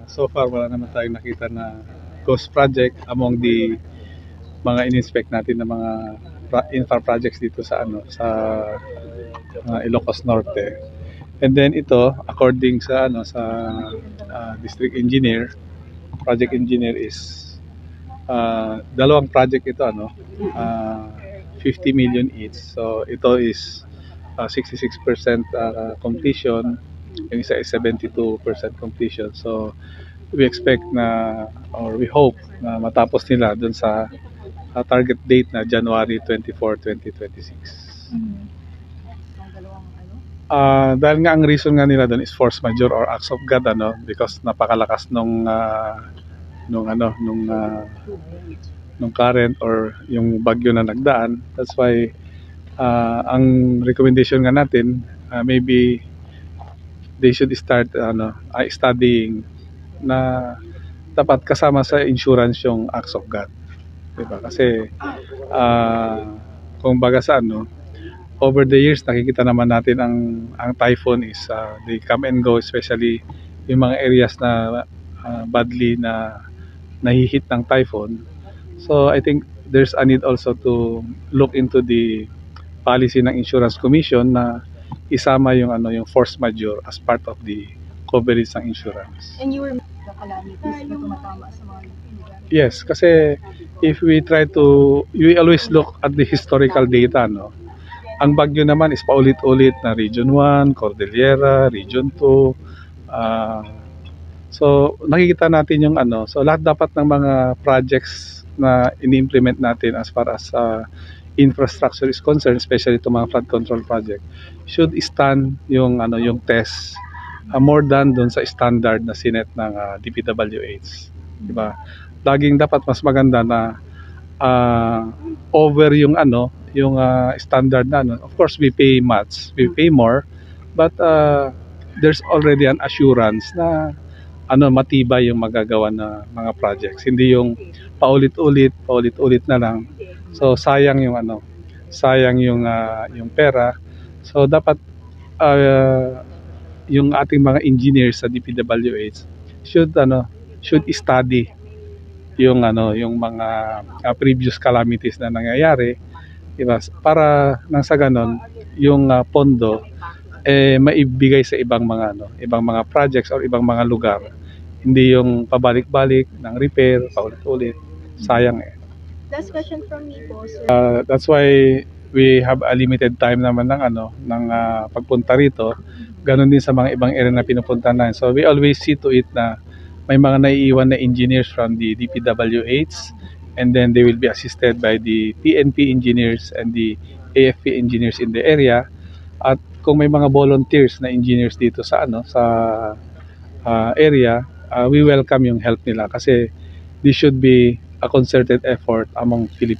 So far wala naman tayong nakita na ghost project among the mga in-inspect natin na mga infra projects dito sa Ilocos Norte. And then ito, according sa district engineer, project engineer is dalawang project ito 50 million each. So ito is 66% completion, yung isa is 72% completion. So we expect na, or we hope na matapos nila dun sa target date na January 24, 2026. Dahil nga ang reason nga nila dun is force majeure or acts of God, because napakalakas nung current or yung bagyo na nagdaan. That's why ang recommendation nga natin, maybe they should start studying na dapat kasama sa insurance yung acts of God, diba? Kasi kung baga sa over the years nakikita naman natin ang typhoon is they come and go, especially yung mga areas na badly na nahihit ng typhoon. So I think there's a need also to look into the policy ng Insurance Commission na isama yung force majeure as part of the coverage ng insurance. And you were the calamities na tumatama sa mga lugar? Yes, kasi if we always look at the historical data, ang bagyo naman is paulit-ulit na Region 1, Cordillera, Region 2. So nakikita natin yung so lahat dapat ng mga projects na ini-implement natin as far as infrastructure is concerned, especially itong mga flood control project, should stand yung test more than doon sa standard na sinet ng DPWH, diba? Laging dapat mas maganda na over yung standard na of course we pay more, but there's already an assurance na matibay yung magagawa na mga projects, hindi yung paulit-ulit na lang. So sayang yung yung pera. So dapat yung ating mga engineers sa DPWH should study yung mga previous calamities na nangyayari, diba? Para nang sa ganon yung pondo maibigay sa ibang mga projects or ibang mga lugar, hindi yung pabalik-balik ng repair paulit-ulit. Sayang Last question from me po, sir. That's why we have a limited time naman ng pagpunta rito. Ganon din sa mga ibang area na pinupunta natin. So we always see to it na may mga naiiwan na engineers from the DPWH, and then they will be assisted by the PNP engineers and the AFP engineers in the area. At kung may mga volunteers na engineers dito sa area, we welcome yung help nila kasi this should be a concerted effort among Philippines.